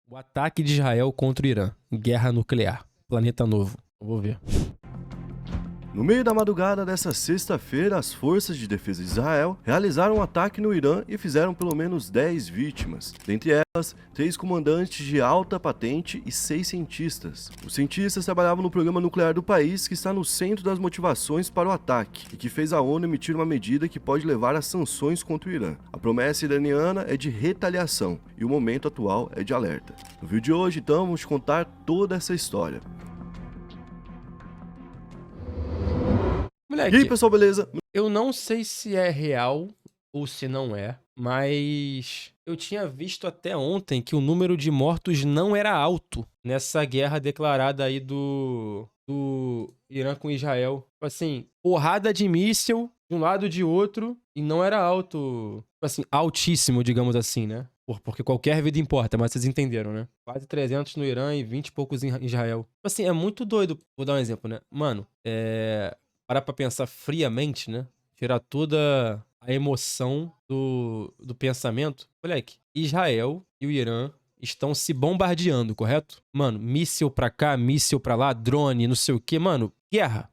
O ataque de Israel contra o Irã. Guerra nuclear. Planeta novo. Vou ver. No meio da madrugada dessa sexta-feira, as forças de defesa de Israel realizaram um ataque no Irã e fizeram pelo menos 10 vítimas. Dentre elas, 3 comandantes de alta patente e 6 cientistas. Os cientistas trabalhavam no programa nuclear do país, que está no centro das motivações para o ataque e que fez a ONU emitir uma medida que pode levar a sanções contra o Irã. A promessa iraniana é de retaliação e o momento atual é de alerta. No vídeo de hoje, então, vamos te contar toda essa história. Moleque, E aí, pessoal, beleza? eu não sei se é real ou se não é, mas eu tinha visto até ontem que o número de mortos não era alto nessa guerra declarada aí do Irã com Israel. Tipo assim, porrada de míssil de um lado e de outro e não era alto, tipo assim, altíssimo, digamos assim, né? Porque qualquer vida importa, mas vocês entenderam, né? Quase 300 no Irã e 20 e poucos em Israel. Tipo assim, é muito doido. Vou dar um exemplo, né? Mano, parar pra pensar friamente, né? Tirar toda a emoção do pensamento. Moleque, Israel e o Irã estão se bombardeando, correto? Mano, míssil pra cá, míssil pra lá, drone, não sei o quê. Mano, guerra.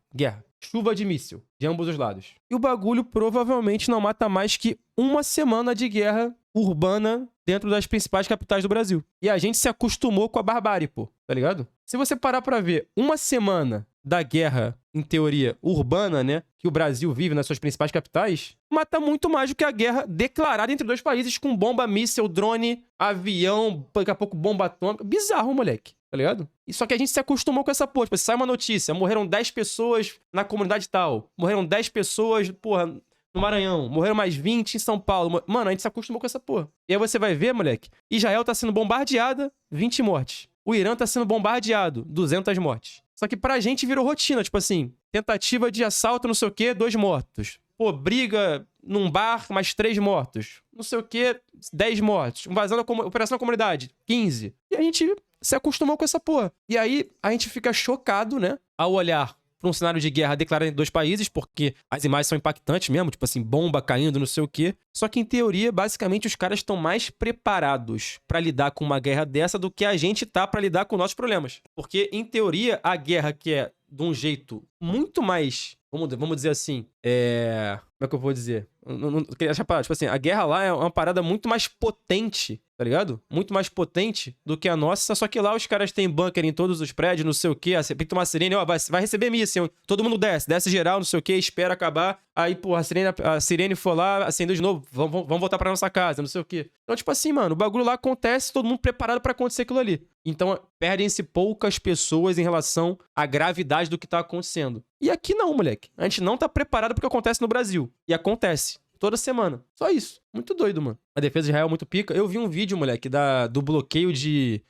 Chuva de míssil, de ambos os lados. E o bagulho provavelmente não mata mais que uma semana de guerra urbana dentro das principais capitais do Brasil. E a gente se acostumou com a barbárie, pô, tá ligado? Se você parar pra ver uma semana da guerra, em teoria, urbana, né, que o Brasil vive nas suas principais capitais, mata muito mais do que a guerra declarada entre dois países com bomba, míssel, drone, avião, daqui a pouco bomba atômica. Bizarro, moleque, tá ligado? E só que a gente se acostumou com essa porra. Tipo, sai uma notícia, morreram 10 pessoas na comunidade tal, morreram 10 pessoas, porra, no Maranhão, morreram mais 20 em São Paulo. Mano, a gente se acostumou com essa porra. E aí você vai ver, moleque, Israel tá sendo bombardeada, 20 mortes. O Irã tá sendo bombardeado, 200 mortes. Só que pra gente virou rotina, tipo assim, tentativa de assalto, não sei o quê, 2 mortos. Pô, briga num bar, mais 3 mortos. Não sei o quê, 10 mortos. Invasão da operação da comunidade, 15. E a gente se acostumou com essa porra. E aí a gente fica chocado, né, ao olhar pra um cenário de guerra declarado entre dois países, porque as imagens são impactantes mesmo, tipo assim, bomba caindo, não sei o quê. Só que, em teoria, basicamente, os caras estão mais preparados pra lidar com uma guerra dessa do que a gente tá pra lidar com nossos problemas. Porque, em teoria, a guerra que é de um jeito muito mais, vamos dizer assim, como é que eu vou dizer? Não queria achar palavra. Tipo assim, a guerra lá é uma parada muito mais potente, tá ligado? Muito mais potente do que a nossa, só que lá os caras têm bunker em todos os prédios, não sei o quê, tem que tomar sirene, ó, vai receber míssil, todo mundo desce geral, não sei o quê, espera acabar, aí, pô, a sirene for lá, acendeu de novo, vamos voltar pra nossa casa, não sei o quê. Então, tipo assim, mano, o bagulho lá acontece, todo mundo preparado pra acontecer aquilo ali. Então, perdem-se poucas pessoas em relação à gravidade do que tá acontecendo. E aqui não, moleque. A gente não tá preparado pro que acontece no Brasil. E acontece. Toda semana. Só isso. Muito doido, mano. A defesa de Israel é muito pica. Eu vi um vídeo, moleque, do bloqueio de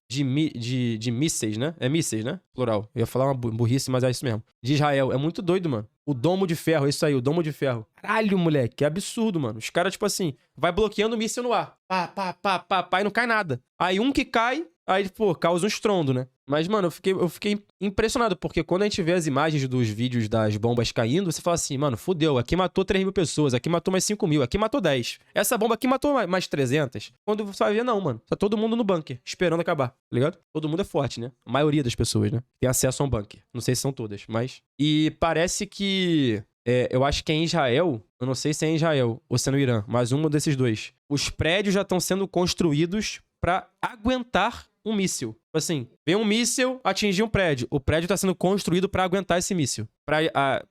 mísseis, né? É mísseis, né? Plural. Eu ia falar uma burrice, mas é isso mesmo. De Israel. É muito doido, mano. O domo de ferro, isso aí, o domo de ferro. Caralho, moleque, que absurdo, mano. Os caras, tipo assim, vai bloqueando o míssil no ar. Pá, e não cai nada. Aí um que cai, aí, pô, causa um estrondo, né? Mas, mano, eu fiquei impressionado, porque quando a gente vê as imagens dos vídeos das bombas caindo, você fala assim, mano, fudeu, aqui matou 3 mil pessoas, aqui matou mais 5 mil, aqui matou 10. Essa bomba aqui matou mais 300. Quando você vai ver, não, mano. Tá todo mundo no bunker, esperando acabar, tá ligado? Todo mundo é forte, né? A maioria das pessoas, né? Tem acesso a um bunker. Não sei se são todas, mas... E parece que... eu acho que é em Israel, eu não sei se é em Israel ou se é no Irã, mas um desses dois. Os prédios já estão sendo construídos pra aguentar um míssil. Assim, vem um míssil atingir um prédio. O prédio tá sendo construído pra aguentar esse míssil. Pra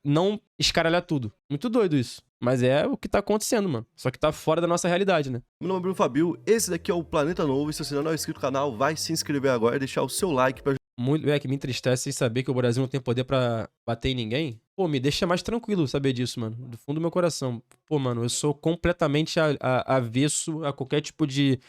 não escaralhar tudo. Muito doido isso. Mas é o que tá acontecendo, mano. Só que tá fora da nossa realidade, né? Meu nome é Bruno Fabio, esse daqui é o Planeta Novo, e se você não é inscrito no canal, vai se inscrever agora e deixar o seu like pra... Muito, que me entristece em saber que o Brasil não tem poder pra bater em ninguém. Pô, me deixa mais tranquilo saber disso, mano. Do fundo do meu coração. Pô, mano, eu sou completamente avesso a qualquer tipo de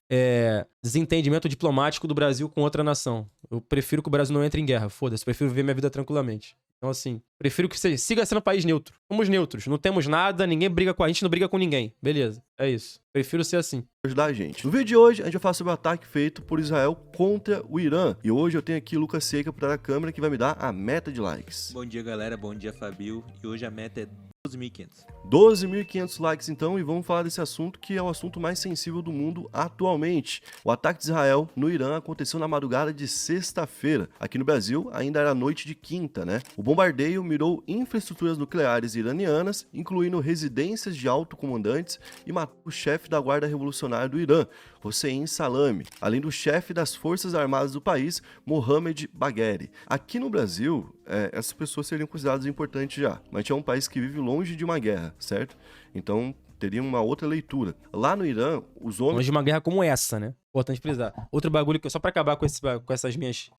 desentendimento diplomático do Brasil com outra nação. Eu prefiro que o Brasil não entre em guerra, foda-se. Prefiro viver minha vida tranquilamente. Então, assim, prefiro que siga sendo um país neutro. Somos neutros, não temos nada, ninguém briga com a gente, não briga com ninguém. Beleza, é isso. Prefiro ser assim. Ajudar a gente. No vídeo de hoje, a gente vai falar sobre o ataque feito por Israel contra o Irã. E hoje eu tenho aqui o Lucas Seca por trás da câmera, que vai me dar a meta de likes. Bom dia, galera. Bom dia, Fabio. E hoje a meta é 12.500. 12.500 likes então, e vamos falar desse assunto que é o assunto mais sensível do mundo atualmente. O ataque de Israel no Irã aconteceu na madrugada de sexta-feira. Aqui no Brasil ainda era noite de quinta, né? O bombardeio mirou infraestruturas nucleares iranianas, incluindo residências de alto-comandantes, e matou o chefe da Guarda Revolucionária do Irã, Hossein Salami, além do chefe das Forças Armadas do país, Mohamed Bagheri. Aqui no Brasil, essas pessoas seriam consideradas importantes já, mas é um país que vive longe de uma guerra, certo? Então teria uma outra leitura. Lá no Irã, os homens... Longe de uma guerra como essa, né? Importante frisar. Outro bagulho que só pra acabar com essas minhas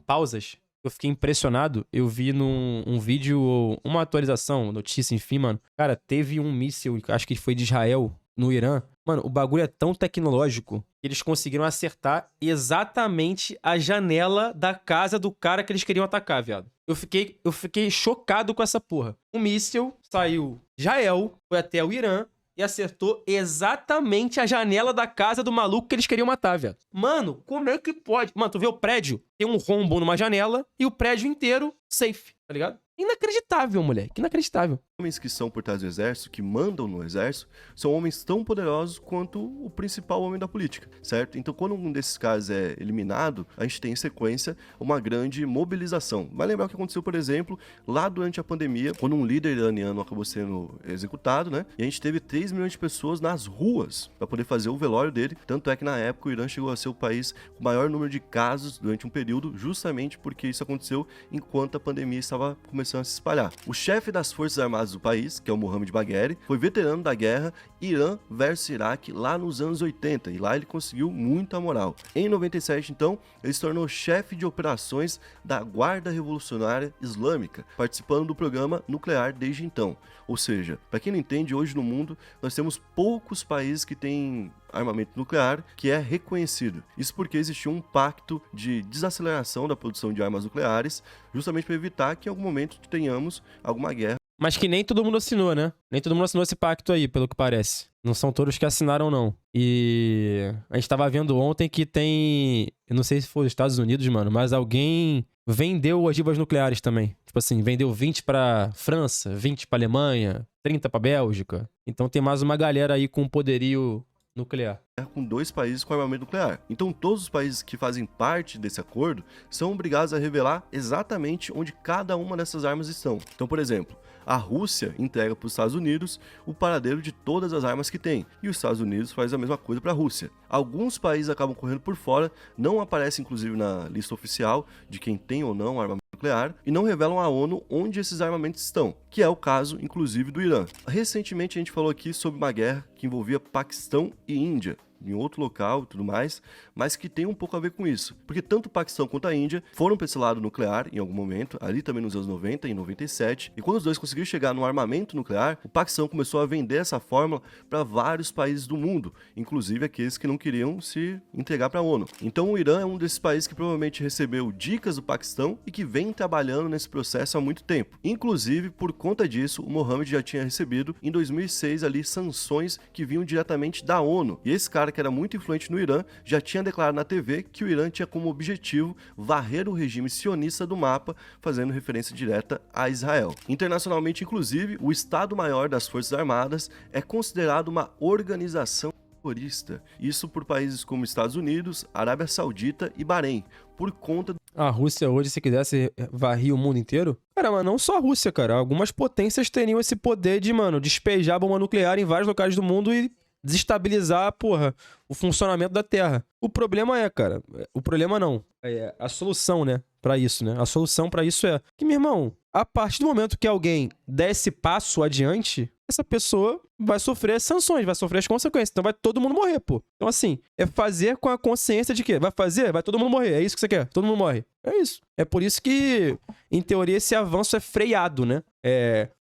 pausas, eu fiquei impressionado. Eu vi num vídeo, uma atualização, notícia, enfim, mano. Cara, teve um míssil, acho que foi de Israel, no Irã. Mano, o bagulho é tão tecnológico que eles conseguiram acertar exatamente a janela da casa do cara que eles queriam atacar, viado. Eu fiquei chocado com essa porra. O míssil saiu de Israel, foi até o Irã e acertou exatamente a janela da casa do maluco que eles queriam matar, viado. Mano, como é que pode? Mano, tu vê o prédio, tem um rombo numa janela e o prédio inteiro safe, tá ligado? Inacreditável, moleque. Inacreditável. Homens que são por trás do exército, que mandam no exército, são homens tão poderosos quanto o principal homem da política, certo? Então, quando um desses caras é eliminado, a gente tem em sequência uma grande mobilização. Vai lembrar o que aconteceu, por exemplo, lá durante a pandemia, quando um líder iraniano acabou sendo executado, né? E a gente teve 3 milhões de pessoas nas ruas para poder fazer o velório dele. Tanto é que na época o Irã chegou a ser o país com o maior número de casos durante um período, justamente porque isso aconteceu enquanto a pandemia estava começando a se espalhar. O chefe das Forças Armadas do país, que é o Mohamed Bagheri, foi veterano da guerra Irã versus Iraque lá nos anos 80, e lá ele conseguiu muita moral. Em 97, então, ele se tornou chefe de operações da Guarda Revolucionária Islâmica, participando do programa nuclear desde então. Ou seja, para quem não entende, hoje no mundo nós temos poucos países que têm armamento nuclear que é reconhecido. Isso porque existiu um pacto de desaceleração da produção de armas nucleares, justamente para evitar que em algum momento tenhamos alguma guerra. Mas que nem todo mundo assinou, né? Nem todo mundo assinou esse pacto aí, pelo que parece. Não são todos que assinaram, não. E a gente tava vendo ontem que tem... Eu não sei se foi os Estados Unidos, mano, mas alguém vendeu ogivas nucleares também. Tipo assim, vendeu 20 pra França, 20 pra Alemanha, 30 pra Bélgica. Então tem mais uma galera aí com poderio nuclear. Com 2 países com armamento nuclear. Então todos os países que fazem parte desse acordo são obrigados a revelar exatamente onde cada uma dessas armas estão. Então, por exemplo, a Rússia entrega para os Estados Unidos o paradeiro de todas as armas que tem, e os Estados Unidos faz a mesma coisa para a Rússia. Alguns países acabam correndo por fora, não aparecem inclusive na lista oficial de quem tem ou não armamento nuclear, e não revelam à ONU onde esses armamentos estão, que é o caso inclusive do Irã. Recentemente a gente falou aqui sobre uma guerra que envolvia Paquistão e Índia, em outro local e tudo mais, mas que tem um pouco a ver com isso. Porque tanto o Paquistão quanto a Índia foram para esse lado nuclear em algum momento, ali também nos anos 90 e 97, e quando os dois conseguiram chegar no armamento nuclear, o Paquistão começou a vender essa fórmula para vários países do mundo, inclusive aqueles que não queriam se entregar para a ONU. Então o Irã é um desses países que provavelmente recebeu dicas do Paquistão e que vem trabalhando nesse processo há muito tempo. Inclusive, por conta disso, o Mohamed já tinha recebido em 2006 ali sanções que vinham diretamente da ONU. E esse cara, que era muito influente no Irã, já tinha declarado na TV que o Irã tinha como objetivo varrer o regime sionista do mapa, fazendo referência direta a Israel. Internacionalmente, inclusive, o Estado-Maior das Forças Armadas é considerado uma organização terrorista. Isso por países como Estados Unidos, Arábia Saudita e Bahrein, por conta... A Rússia hoje, se quisesse varrer o mundo inteiro? Cara, mas não só a Rússia, cara. Algumas potências teriam esse poder de, mano, despejar bomba nuclear em vários locais do mundo e desestabilizar, porra, o funcionamento da Terra. O problema é, cara, o problema não, é a solução, né, pra isso, né? A solução pra isso é que, meu irmão, a partir do momento que alguém der esse passo adiante, essa pessoa vai sofrer as sanções, vai sofrer as consequências. Então vai todo mundo morrer, pô. Então assim, é fazer com a consciência de que vai fazer, vai todo mundo morrer. É isso que você quer, todo mundo morre. É isso. É por isso que, em teoria, esse avanço é freado, né?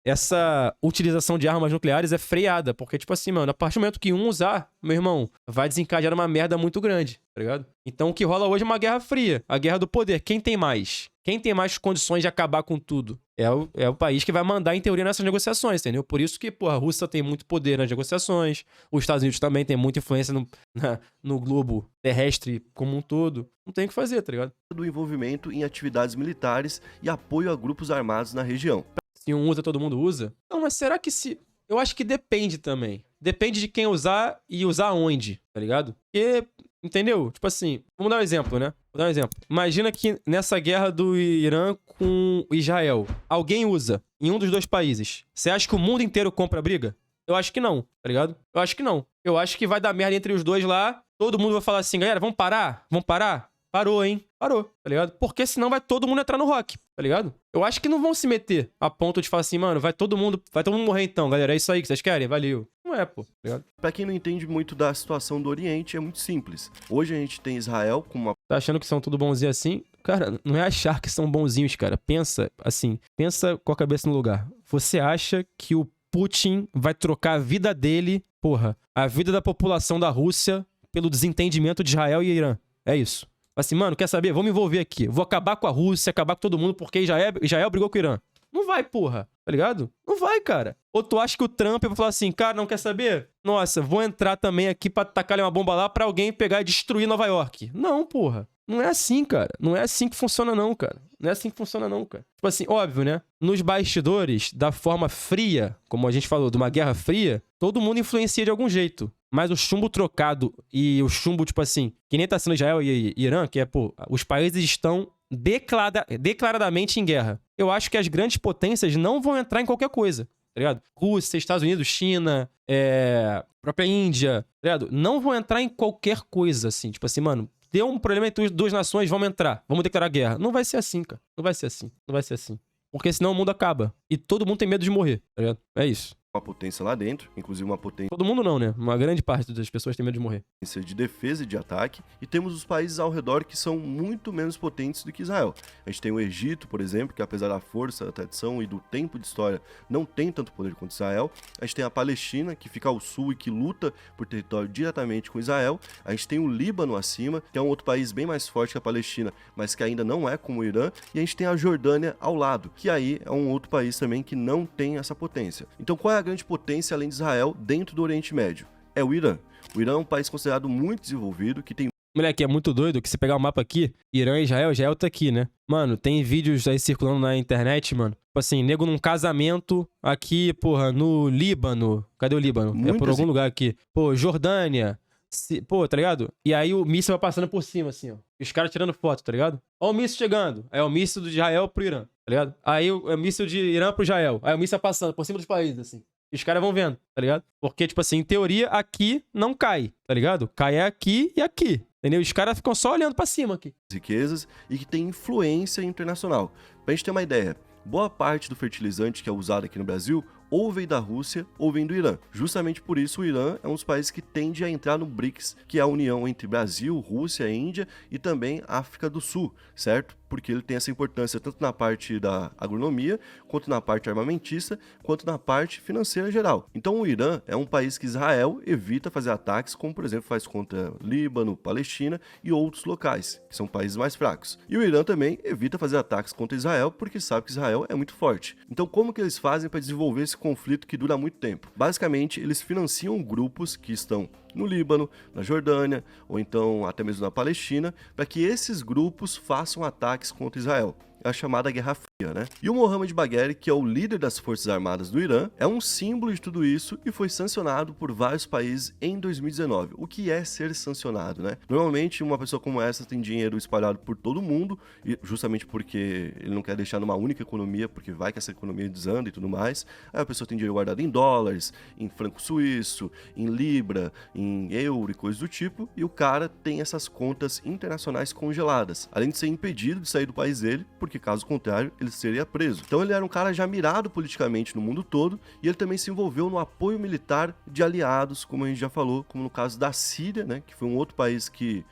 Essa utilização de armas nucleares é freada, porque, tipo assim, mano, a partir do momento que um usar, meu irmão, vai desencadear uma merda muito grande, tá ligado? Então o que rola hoje é uma guerra fria, a guerra do poder. Quem tem mais? Quem tem mais condições de acabar com tudo? É o país que vai mandar, em teoria, nessas negociações, entendeu? Por isso que, pô, a Rússia tem muito poder nas negociações, os Estados Unidos também tem muita influência no globo terrestre como um todo. Não tem o que fazer, tá ligado? Do envolvimento em atividades militares e apoio a grupos armados na região. Se um usa, todo mundo usa? Não mas será que se... Eu acho que depende também. Depende de quem usar e usar onde, tá ligado? Porque, entendeu? Tipo assim, vamos dar um exemplo, né? Vou dar um exemplo. Imagina que nessa guerra do Irã com Israel, alguém usa em um dos dois países. Você acha que o mundo inteiro compra a briga? Eu acho que não, tá ligado? Eu acho que não. Eu acho que vai dar merda entre os dois lá. Todo mundo vai falar assim, galera, vamos parar? Vamos parar? Parou, hein? Parou, tá ligado? Porque senão vai todo mundo entrar no rock, tá ligado? Eu acho que não vão se meter a ponto de falar assim, mano, vai todo mundo morrer então, galera. É isso aí que vocês querem? Valeu. Não é, pô, tá ligado? Pra quem não entende muito da situação do Oriente, é muito simples. Hoje a gente tem Israel com uma... Tá achando que são tudo bonzinhos assim? Cara, não é achar que são bonzinhos, cara. Pensa, assim, pensa com a cabeça no lugar. Você acha que o Putin vai trocar a vida dele, porra, a vida da população da Rússia pelo desentendimento de Israel e Irã? É isso. Assim, mano, quer saber? Vou me envolver aqui. Vou acabar com a Rússia, acabar com todo mundo, porque Israel brigou com o Irã. Não vai, porra. Tá ligado? Não vai, cara. Ou tu acha que o Trump vai falar assim, cara, não quer saber? Nossa, vou entrar também aqui pra tacar uma bomba lá pra alguém pegar e destruir Nova York. Não, porra. Não é assim, cara. Não é assim que funciona não, cara. Não é assim que funciona não, cara. Tipo assim, óbvio, né? Nos bastidores, da forma fria, como a gente falou, de uma guerra fria, todo mundo influencia de algum jeito. Mas o chumbo trocado e o chumbo, tipo assim, que nem tá sendo Israel e Irã, que é, pô, os países estão declaradamente em guerra. Eu acho que as grandes potências não vão entrar em qualquer coisa, tá ligado? Rússia, Estados Unidos, China, própria Índia, tá ligado? Não vão entrar em qualquer coisa, assim. Tipo assim, mano, deu um problema entre duas nações, vamos entrar, vamos declarar guerra. Não vai ser assim, cara. Não vai ser assim. Não vai ser assim. Porque senão o mundo acaba. E todo mundo tem medo de morrer, tá ligado? É isso. Uma potência lá dentro, inclusive uma potência Todo mundo não, né? Uma grande parte das pessoas tem medo de morrer. de defesa e de ataque, e temos os países ao redor que são muito menos potentes do que Israel. A gente tem o Egito, por exemplo, que apesar da força, da tradição e do tempo de história, não tem tanto poder quanto Israel. A gente tem a Palestina, que fica ao sul e que luta por território diretamente com Israel. A gente tem o Líbano acima, que é um outro país bem mais forte que a Palestina, mas que ainda não é como o Irã. E a gente tem a Jordânia ao lado, que aí é um outro país também que não tem essa potência. Então qual é a grande potência além de Israel dentro do Oriente Médio? É o Irã. O Irã é um país considerado muito desenvolvido, que tem... Moleque, é muito doido que se pegar o mapa aqui, Irã e Israel tá aqui, né? Mano, tem vídeos aí circulando na internet, mano. Tipo assim, nego num casamento aqui, porra, no Líbano. Cadê o Líbano? É por algum lugar aqui. Pô, Jordânia. Pô, tá ligado? E aí o míssil vai passando por cima, assim, ó. E os caras tirando foto, tá ligado? Ó o míssil chegando. Aí é o míssil do Israel pro Irã, tá ligado? Aí é o míssil de Irã pro Israel. Aí o míssil vai passando por cima dos países, assim. E os caras vão vendo, tá ligado? Porque, tipo assim, em teoria, aqui não cai, tá ligado? Cai aqui e aqui, entendeu? Os caras ficam só olhando pra cima aqui. riquezas e que tem influência internacional. Pra gente ter uma ideia, boa parte do fertilizante que é usado aqui no Brasil ou vem da Rússia ou vem do Irã. Justamente por isso o Irã é um dos países que tende a entrar no BRICS, que é a união entre Brasil, Rússia, Índia e também África do Sul, certo? Porque ele tem essa importância tanto na parte da agronomia, quanto na parte armamentista, quanto na parte financeira geral. Então o Irã é um país que Israel evita fazer ataques, como por exemplo faz contra Líbano, Palestina e outros locais, que são países mais fracos. E o Irã também evita fazer ataques contra Israel, porque sabe que Israel é muito forte. Então como que eles fazem para desenvolver esse conflito que dura muito tempo? Basicamente, eles financiam grupos que estão no Líbano, na Jordânia, ou então até mesmo na Palestina, para que esses grupos façam ataques contra Israel. É a chamada Guerra Fria, né? E o Mohammad Bagheri, que é o líder das Forças Armadas do Irã, é um símbolo de tudo isso e foi sancionado por vários países em 2019. O que é ser sancionado, né? Normalmente, uma pessoa como essa tem dinheiro espalhado por todo mundo, e justamente porque ele não quer deixar numa única economia, porque vai que essa economia desanda e tudo mais. Aí a pessoa tem dinheiro guardado em dólares, em franco suíço, em libra, em euro e coisas do tipo, e o cara tem essas contas internacionais congeladas, além de ser impedido de sair do país dele, porque caso contrário, ele seria preso. Então ele era um cara já mirado politicamente no mundo todo, e ele também se envolveu no apoio militar de aliados, como a gente já falou, como no caso da Síria, né, que foi um outro país que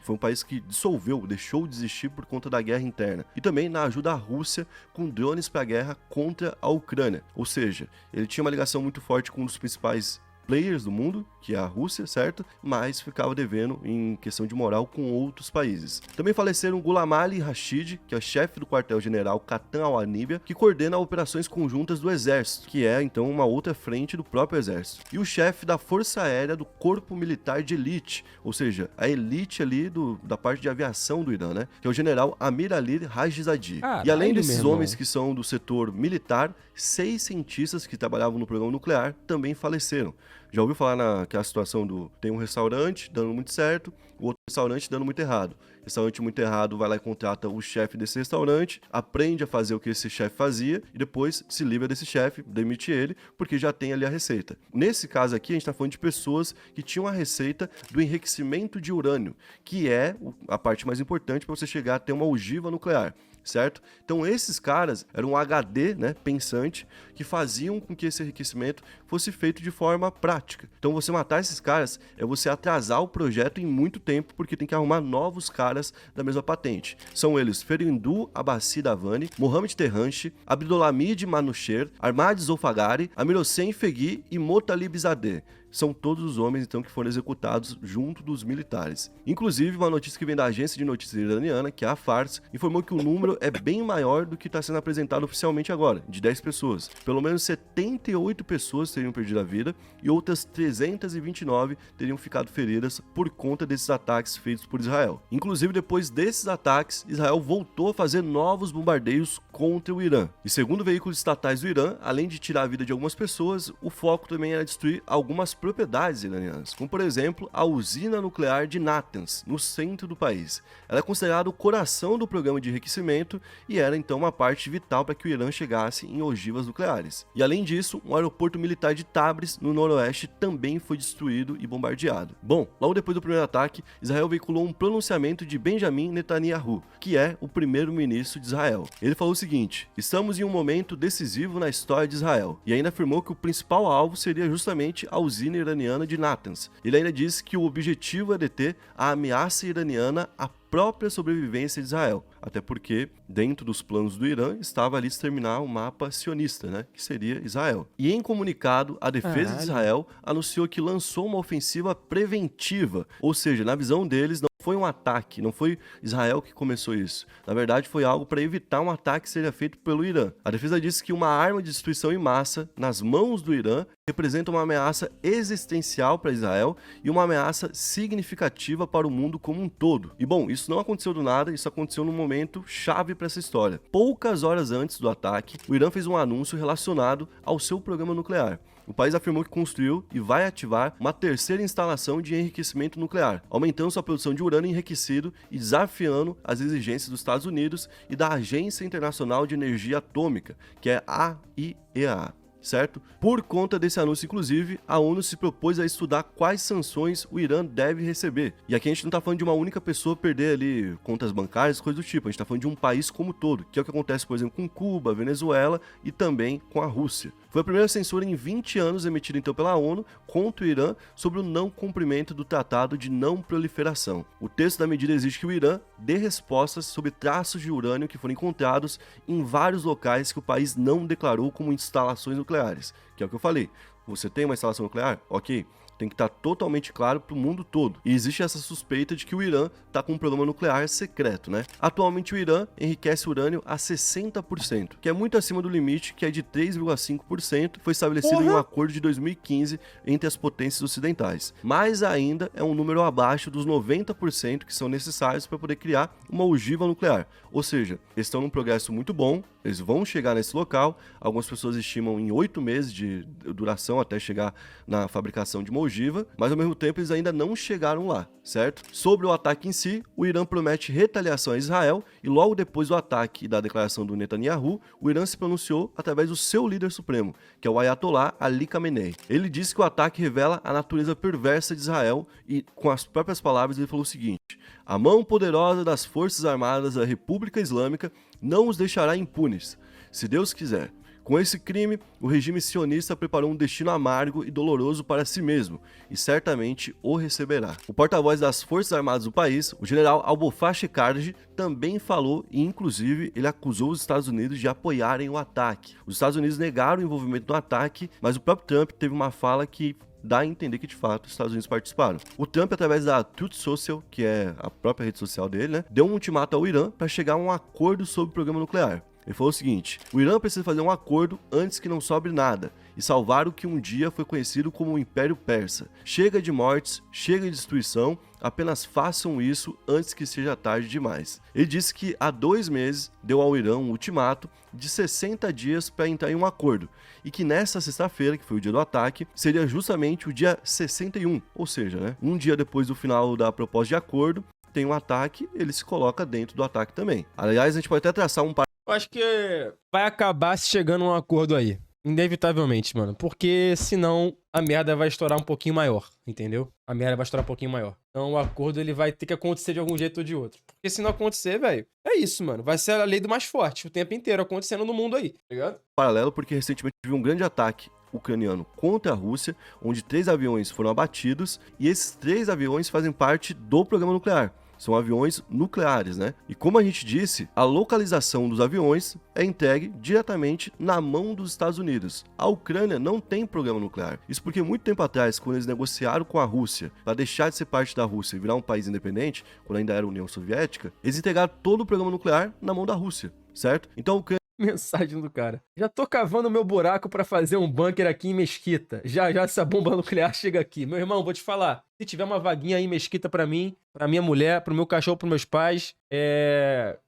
dissolveu, deixou de existir por conta da guerra interna. E também na ajuda à Rússia com drones para a guerra contra a Ucrânia. Ou seja, ele tinha uma ligação muito forte com um dos principais players do mundo, que é a Rússia, certo? Mas ficava devendo em questão de moral com outros países. Também faleceram Ghulam Ali Rashid, que é chefe do quartel-general Katan al-Anibia, que coordena operações conjuntas do exército, que é então uma outra frente do próprio exército. E o chefe da Força Aérea do Corpo Militar de Elite, ou seja, a elite ali da parte de aviação do Irã, né? Que é o general Amir Ali Rajizadeh. E além desses homens que são do setor militar, 6 cientistas que trabalhavam no programa nuclear também faleceram. Já ouviu falar naquela situação tem um restaurante dando muito certo, o outro restaurante dando muito errado. Restaurante muito errado vai lá e contrata o chefe desse restaurante, aprende a fazer o que esse chefe fazia e depois se livra desse chefe, demite ele, porque já tem ali a receita. Nesse caso aqui, a gente está falando de pessoas que tinham a receita do enriquecimento de urânio, que é a parte mais importante para você chegar a ter uma ogiva nuclear. Certo? Então esses caras eram um HD, né, pensante, que faziam com que esse enriquecimento fosse feito de forma prática. Então você matar esses caras é você atrasar o projeto em muito tempo, porque tem que arrumar novos caras da mesma patente. São eles Ferindu Abbasi Davani, Mohamed Terranchi, Abdolhamid Manouchehr, Ahmad Zolfagari, Amir Hossein Feghi e Mottalib-Zadeh. São todos os homens, então, que foram executados junto dos militares. Inclusive, uma notícia que vem da agência de notícias iraniana, que é a Fars, informou que o número é bem maior do que está sendo apresentado oficialmente agora, de 10 pessoas. Pelo menos 78 pessoas teriam perdido a vida e outras 329 teriam ficado feridas por conta desses ataques feitos por Israel. Inclusive, depois desses ataques, Israel voltou a fazer novos bombardeios contra o Irã. E segundo veículos estatais do Irã, além de tirar a vida de algumas pessoas, o foco também era destruir algumas propriedades iranianas, como por exemplo a usina nuclear de Natanz, no centro do país. Ela é considerada o coração do programa de enriquecimento e era então uma parte vital para que o Irã chegasse em ogivas nucleares. E além disso, um aeroporto militar de Tabriz, no noroeste, também foi destruído e bombardeado. Bom, logo depois do primeiro ataque, Israel veiculou um pronunciamento de Benjamin Netanyahu, que é o primeiro-ministro de Israel. Ele falou o seguinte: estamos em um momento decisivo na história de Israel, e ainda afirmou que o principal alvo seria justamente a usina iraniana de Natanz. Ele ainda disse que o objetivo é deter a ameaça iraniana à própria sobrevivência de Israel, até porque dentro dos planos do Irã estava ali exterminar o mapa sionista, né, que seria Israel. E em comunicado, a defesa de Israel anunciou que lançou uma ofensiva preventiva, ou seja, na visão deles não foi um ataque, não foi Israel que começou isso. Na verdade, foi algo para evitar um ataque que seria feito pelo Irã. A defesa disse que uma arma de destruição em massa nas mãos do Irã representa uma ameaça existencial para Israel e uma ameaça significativa para o mundo como um todo. E bom, isso não aconteceu do nada, isso aconteceu num momento chave para essa história. Poucas horas antes do ataque, o Irã fez um anúncio relacionado ao seu programa nuclear. O país afirmou que construiu e vai ativar uma terceira instalação de enriquecimento nuclear, aumentando sua produção de urânio enriquecido e desafiando as exigências dos Estados Unidos e da Agência Internacional de Energia Atômica, que é a AIEA. Certo? Por conta desse anúncio, inclusive, a ONU se propôs a estudar quais sanções o Irã deve receber. E aqui a gente não está falando de uma única pessoa perder ali contas bancárias, coisas do tipo. A gente está falando de um país como todo, que é o que acontece, por exemplo, com Cuba, Venezuela e também com a Rússia. Foi a primeira censura em 20 anos emitida então pela ONU contra o Irã sobre o não cumprimento do Tratado de Não Proliferação. O texto da medida exige que o Irã dê respostas sobre traços de urânio que foram encontrados em vários locais que o país não declarou como instalações nucleares, que é o que eu falei. Você tem uma instalação nuclear? Ok. Tem que estar totalmente claro para o mundo todo. E existe essa suspeita de que o Irã está com um programa nuclear secreto, né? Atualmente o Irã enriquece urânio a 60%, que é muito acima do limite, que é de 3,5%, foi estabelecido em um acordo de 2015 entre as potências ocidentais. Mas ainda é um número abaixo dos 90% que são necessários para poder criar uma ogiva nuclear. Ou seja, eles estão num progresso muito bom, eles vão chegar nesse local, algumas pessoas estimam em 8 meses de duração até chegar na fabricação de uma ogiva, mas ao mesmo tempo eles ainda não chegaram lá, certo? Sobre o ataque em si, o Irã promete retaliação a Israel e logo depois do ataque e da declaração do Netanyahu, o Irã se pronunciou através do seu líder supremo, que é o Ayatollah Ali Khamenei. Ele disse que o ataque revela a natureza perversa de Israel e, com as próprias palavras, ele falou o seguinte: a mão poderosa das Forças Armadas da República Islâmica não os deixará impunes, se Deus quiser. Com esse crime, o regime sionista preparou um destino amargo e doloroso para si mesmo, e certamente o receberá. O porta-voz das Forças Armadas do país, o general Al-Bofach Karji, também falou e, inclusive, ele acusou os Estados Unidos de apoiarem o ataque. Os Estados Unidos negaram o envolvimento no ataque, mas o próprio Trump teve uma fala que dá a entender que de fato os Estados Unidos participaram. O Trump, através da Truth Social, que é a própria rede social dele, né, deu um ultimato ao Irã para chegar a um acordo sobre o programa nuclear. Ele falou o seguinte: o Irã precisa fazer um acordo antes que não sobre nada e salvar o que um dia foi conhecido como o Império Persa. Chega de mortes, chega de destruição, apenas façam isso antes que seja tarde demais. Ele disse que há 2 meses deu ao Irã um ultimato de 60 dias para entrar em um acordo e que nessa sexta-feira, que foi o dia do ataque, seria justamente o dia 61, ou seja, né, um dia depois do final da proposta de acordo, tem um ataque, ele se coloca dentro do ataque também. Aliás, a gente pode até traçar um Eu acho que vai acabar se chegando a um acordo aí. Inevitavelmente, mano. Porque senão a merda vai estourar um pouquinho maior, entendeu? A merda vai estourar um pouquinho maior. Então o acordo ele vai ter que acontecer de algum jeito ou de outro. Porque se não acontecer, velho, é isso, mano. Vai ser a lei do mais forte o tempo inteiro acontecendo no mundo aí, tá ligado? paralelo, porque recentemente houve um grande ataque ucraniano contra a Rússia, onde 3 aviões foram abatidos, e esses 3 aviões fazem parte do programa nuclear. São aviões nucleares, né? E como a gente disse, a localização dos aviões é entregue diretamente na mão dos Estados Unidos. A Ucrânia não tem programa nuclear. Isso porque muito tempo atrás, quando eles negociaram com a Rússia para deixar de ser parte da Rússia e virar um país independente, quando ainda era a União Soviética, eles entregaram todo o programa nuclear na mão da Rússia, certo? Então a Ucrânia... Mensagem do cara: já tô cavando meu buraco pra fazer um bunker aqui em Mesquita. Já essa bomba nuclear chega aqui. Meu irmão, vou te falar. Se tiver uma vaguinha aí em Mesquita pra mim, pra minha mulher, pro meu cachorro, pros meus pais,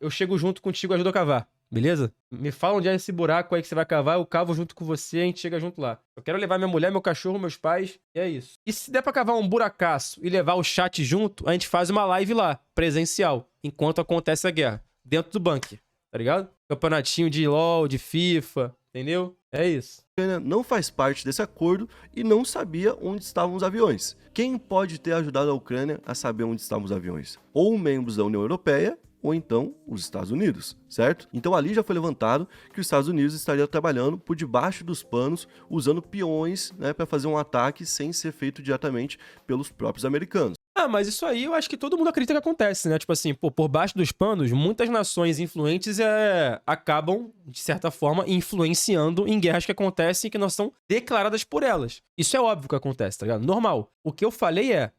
eu chego junto contigo e ajudo a cavar. Beleza? Me fala onde é esse buraco aí que você vai cavar, eu cavo junto com você e a gente chega junto lá. Eu quero levar minha mulher, meu cachorro, meus pais, e é isso. E se der pra cavar um buracaço e levar o chat junto, a gente faz uma live lá, presencial, enquanto acontece a guerra, dentro do bunker. Tá ligado? Campeonatinho de LoL, de FIFA, entendeu? É isso. A Ucrânia não faz parte desse acordo e não sabia onde estavam os aviões. Quem pode ter ajudado a Ucrânia a saber onde estavam os aviões? Ou membros da União Europeia, ou então os Estados Unidos, certo? Então ali já foi levantado que os Estados Unidos estariam trabalhando por debaixo dos panos, usando peões, né, para fazer um ataque sem ser feito diretamente pelos próprios americanos. Ah, mas isso aí eu acho que todo mundo acredita que acontece, né? Tipo assim, pô, por baixo dos panos, muitas nações influentes acabam, de certa forma, influenciando em guerras que acontecem e que não são declaradas por elas. Isso é óbvio que acontece, tá ligado? Normal. O que eu falei é,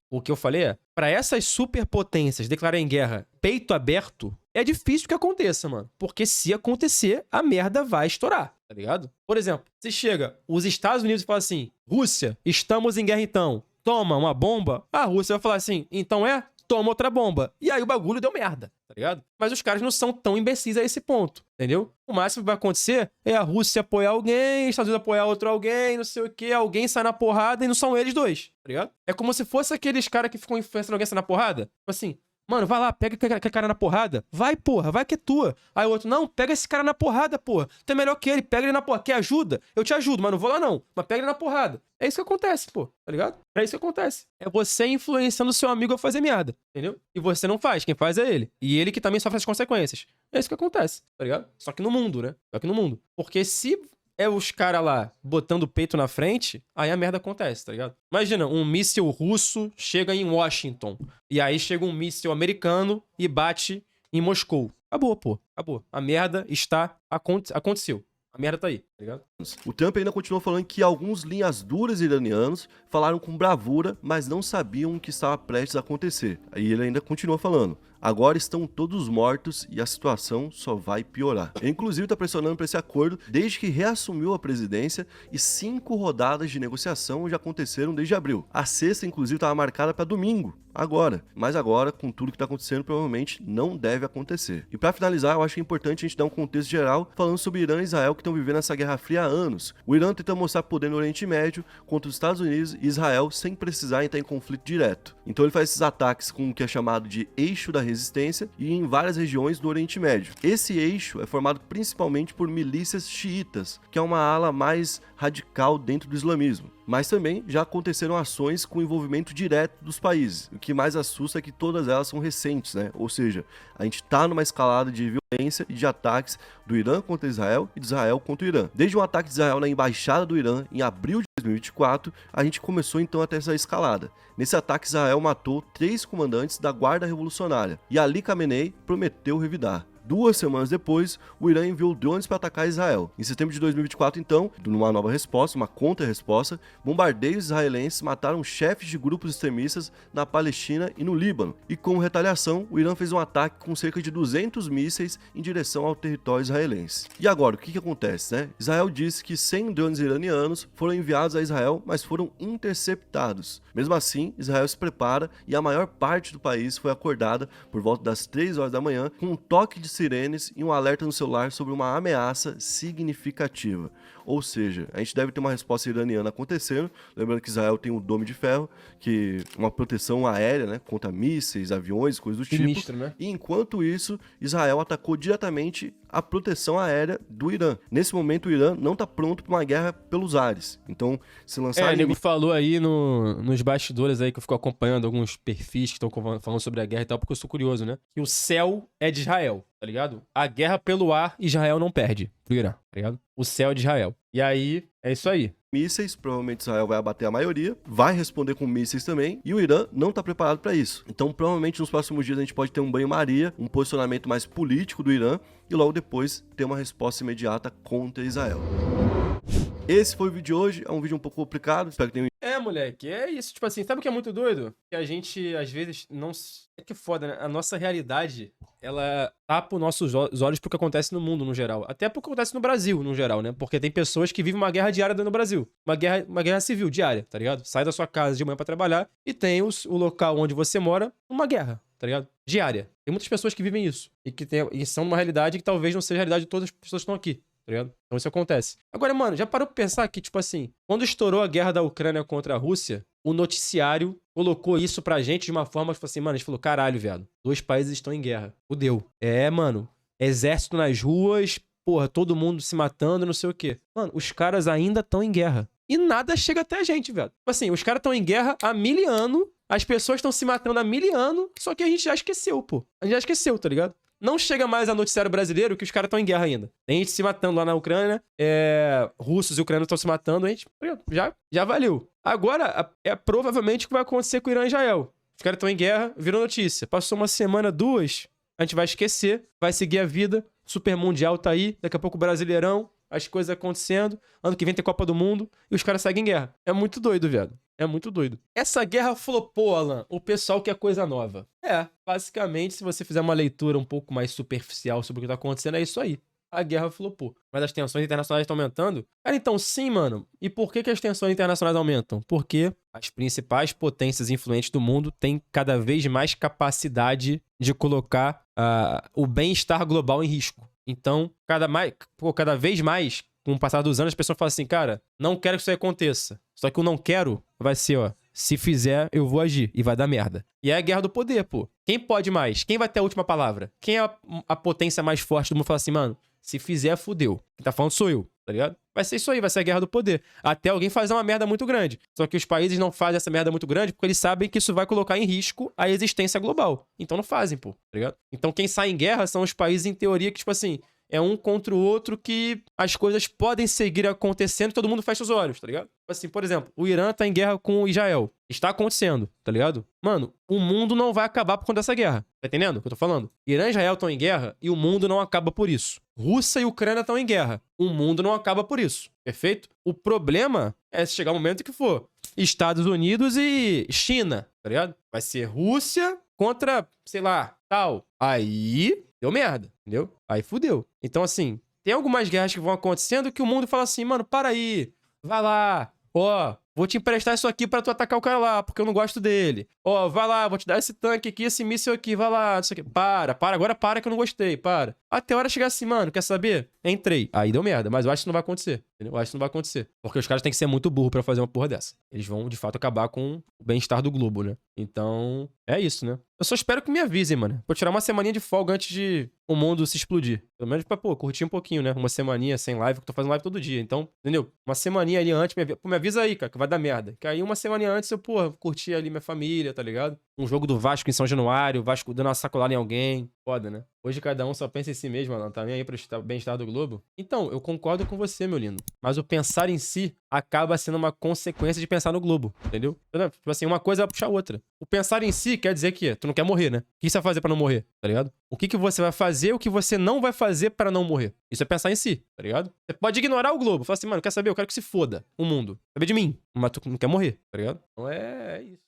pra essas superpotências declararem guerra peito aberto, é difícil que aconteça, mano. Porque se acontecer, a merda vai estourar, tá ligado? Por exemplo, se chega os Estados Unidos e fala assim, Rússia, estamos em guerra então. Toma uma bomba, a Rússia vai falar assim, então toma outra bomba. E aí o bagulho deu merda, tá ligado? Mas os caras não são tão imbecis a esse ponto, entendeu? O máximo que vai acontecer é a Rússia apoiar alguém, os Estados Unidos apoiar outro alguém, não sei o que, alguém sai na porrada e não são eles dois, tá ligado? É como se fosse aqueles caras que ficam influenciando alguém a sair na porrada. Tipo assim, mano, vai lá, pega aquele cara na porrada. Vai, porra, vai que é tua. Aí o outro, não, pega esse cara na porrada, porra. Tu é melhor que ele, pega ele na porrada. Quer ajuda? Eu te ajudo, mas não vou lá não. Mas pega ele na porrada. É isso que acontece, pô, tá ligado? É isso que acontece. É você influenciando o seu amigo a fazer merda, entendeu? E você não faz, quem faz é ele. E ele que também sofre as consequências. É isso que acontece, tá ligado? Só que no mundo, né? Só que no mundo. Porque se é os caras lá botando o peito na frente, aí a merda acontece, tá ligado? Imagina, um míssil russo chega em Washington, e aí chega um míssil americano e bate em Moscou. Acabou, pô. Acabou. A merda aconteceu. A merda tá aí, tá ligado? O Trump ainda continuou falando que alguns linhas duras iranianos falaram com bravura, mas não sabiam o que estava prestes a acontecer. Aí ele ainda continuou falando, agora estão todos mortos e a situação só vai piorar. Ele inclusive está pressionando para esse acordo desde que reassumiu a presidência e 5 rodadas de negociação já aconteceram desde abril. A sexta, inclusive, estava marcada para domingo. Agora, mas agora, com tudo que está acontecendo, provavelmente não deve acontecer. E para finalizar, eu acho que é importante a gente dar um contexto geral falando sobre Irã e Israel que estão vivendo essa guerra fria há anos. O Irã tenta mostrar poder no Oriente Médio contra os Estados Unidos e Israel sem precisar entrar em conflito direto. Então ele faz esses ataques com o que é chamado de eixo da resistência e em várias regiões do Oriente Médio. Esse eixo é formado principalmente por milícias xiitas, que é uma ala mais radical dentro do islamismo. Mas também já aconteceram ações com envolvimento direto dos países. O que mais assusta é que todas elas são recentes, né? Ou seja, a gente tá numa escalada de violência e de ataques do Irã contra Israel e de Israel contra o Irã. Desde um ataque de Israel na embaixada do Irã em abril de 2024, a gente começou então a ter essa escalada. Nesse ataque, Israel matou 3 comandantes da Guarda Revolucionária e Ali Khamenei prometeu revidar. 2 semanas depois, o Irã enviou drones para atacar Israel. Em setembro de 2024, então, numa nova resposta, uma contra-resposta, bombardeios israelenses mataram chefes de grupos extremistas na Palestina e no Líbano. E como retaliação, o Irã fez um ataque com cerca de 200 mísseis em direção ao território israelense. E agora, o que acontece, né? Israel disse que 100 drones iranianos foram enviados a Israel, mas foram interceptados. Mesmo assim, Israel se prepara e a maior parte do país foi acordada por volta das 3 horas da manhã com um toque de sirenes e um alerta no celular sobre uma ameaça significativa. Ou seja, a gente deve ter uma resposta iraniana acontecendo, lembrando que Israel tem o Dome de Ferro, que é uma proteção aérea, né, contra mísseis, aviões, coisas do Sinistro, tipo. né? E enquanto isso, Israel atacou diretamente a proteção aérea do Irã. Nesse momento, o Irã não está pronto para uma guerra pelos ares. Então, se lançar... O nego falou aí nos bastidores aí, que eu fico acompanhando alguns perfis que estão falando sobre a guerra e tal, porque eu sou curioso, né? Que o céu é de Israel, tá ligado? A guerra pelo ar, Israel não perde pro Irã, tá ligado? O céu é de Israel. E aí, é isso aí. Mísseis, provavelmente Israel vai abater a maioria, vai responder com mísseis também, e o Irã não está preparado para isso. Então, provavelmente nos próximos dias a gente pode ter um banho-maria, um posicionamento mais político do Irã, e logo depois ter uma resposta imediata contra Israel. Esse foi o vídeo de hoje, é um vídeo um pouco complicado, espero que tenham... Moleque, é isso, tipo assim, sabe o que é muito doido? Que a gente, às vezes, não... É que foda, né? A nossa realidade, ela tapa os nossos olhos pro que acontece no mundo, no geral. Até pro que acontece no Brasil, no geral, né? Porque tem pessoas que vivem uma guerra diária dentro do Brasil. Uma guerra civil diária, tá ligado? Sai da sua casa de manhã pra trabalhar e tem o local onde você mora, uma guerra, tá ligado? Diária. Tem muitas pessoas que vivem isso. E são uma realidade que talvez não seja a realidade de todas as pessoas que estão aqui. Tá ligado? Então isso acontece. Agora, mano, já parou pra pensar que, tipo assim, quando estourou a guerra da Ucrânia contra a Rússia, o noticiário colocou isso pra gente de uma forma, tipo assim, mano, a gente falou, caralho, viado, 2 países estão em guerra. Fudeu. Mano, exército nas ruas, porra, todo mundo se matando, não sei o quê. Mano, os caras ainda estão em guerra. E nada chega até a gente, velho. Tipo assim, os caras estão em guerra há 1000 anos, as pessoas estão se matando há 1000 anos, só que a gente já esqueceu, pô. A gente já esqueceu, tá ligado? Não chega mais a noticiário brasileiro que os caras estão em guerra ainda. Tem gente se matando lá na Ucrânia, russos e ucranianos estão se matando, a gente já valeu. Agora, provavelmente o que vai acontecer com o Irã e Israel. Os caras estão em guerra, virou notícia. Passou uma semana, 2, a gente vai esquecer, vai seguir a vida, Super Mundial tá aí, daqui a pouco o Brasileirão, as coisas acontecendo, ano que vem tem Copa do Mundo, e os caras seguem em guerra. É muito doido, viado. É muito doido. Essa guerra flopou, Alan. O pessoal quer coisa nova. Basicamente, se você fizer uma leitura um pouco mais superficial sobre o que tá acontecendo, é isso aí. A guerra flopou. Mas as tensões internacionais estão aumentando? Cara, então sim, mano. E por que as tensões internacionais aumentam? Porque as principais potências influentes do mundo têm cada vez mais capacidade de colocar o bem-estar global em risco. Então, cada vez mais, com o passar dos anos, as pessoas falam assim, cara, não quero que isso aí aconteça. Só que o não quero vai ser, ó, se fizer, eu vou agir. E vai dar merda. E é a guerra do poder, pô. Quem pode mais? Quem vai ter a última palavra? Quem é a potência mais forte do mundo? Fala assim, mano, se fizer, fudeu. Quem tá falando sou eu, tá ligado? Vai ser isso aí, vai ser a guerra do poder. Até alguém fazer uma merda muito grande. Só que os países não fazem essa merda muito grande porque eles sabem que isso vai colocar em risco a existência global. Então não fazem, pô, tá ligado? Então quem sai em guerra são os países, em teoria, que, tipo assim, é um contra o outro que as coisas podem seguir acontecendo e todo mundo fecha os olhos, tá ligado? Assim, por exemplo, o Irã tá em guerra com o Israel. Está acontecendo, tá ligado? Mano, o mundo não vai acabar por conta dessa guerra. Tá entendendo o que eu tô falando? Irã e Israel estão em guerra e o mundo não acaba por isso. Rússia e Ucrânia estão em guerra. O mundo não acaba por isso. Perfeito? O problema é se chegar um momento que for Estados Unidos e China, tá ligado? Vai ser Rússia contra, sei lá, tal. Aí deu merda, entendeu? Aí fudeu. Então, assim, tem algumas guerras que vão acontecendo que o mundo fala assim, mano, para aí, vai lá, ó, vou te emprestar isso aqui pra tu atacar o cara lá, porque eu não gosto dele. Ó, vai lá, vou te dar esse tanque aqui, esse míssil aqui, vai lá, não sei o quê. Agora para que eu não gostei, para. Até a hora chegar assim, mano, quer saber? Entrei. Aí deu merda, mas eu acho que isso não vai acontecer, entendeu? Eu acho que isso não vai acontecer. Porque os caras têm que ser muito burro pra fazer uma porra dessa. Eles vão, de fato, acabar com o bem-estar do globo, né? Então, é isso, né? Eu só espero que me avisem, mano. Vou tirar uma semaninha de folga antes de o mundo se explodir. Pelo menos pra, pô, curtir um pouquinho, né? Uma semaninha sem live, que eu tô fazendo live todo dia. Então, entendeu? Uma semaninha ali antes, me avisa aí, cara, que vai dar merda. Que aí uma semaninha antes eu, pô, curti ali minha família, tá ligado? Um jogo do Vasco em São Januário, o Vasco dando uma sacolada em alguém. Foda, né? Hoje cada um só pensa em si mesmo, não tá nem aí pro bem-estar do globo. Então, eu concordo com você, meu lindo. Mas o pensar em si acaba sendo uma consequência de pensar no globo, entendeu? Tipo assim, uma coisa vai puxar a outra. O pensar em si quer dizer que tu não quer morrer, né? O que você vai fazer pra não morrer, tá ligado? O que você vai fazer, o que você não vai fazer pra não morrer. Isso é pensar em si, tá ligado? Você pode ignorar o globo. Falar assim, mano, quer saber? Eu quero que se foda o mundo. Saber de mim. Mas tu não quer morrer, tá ligado? Então é isso.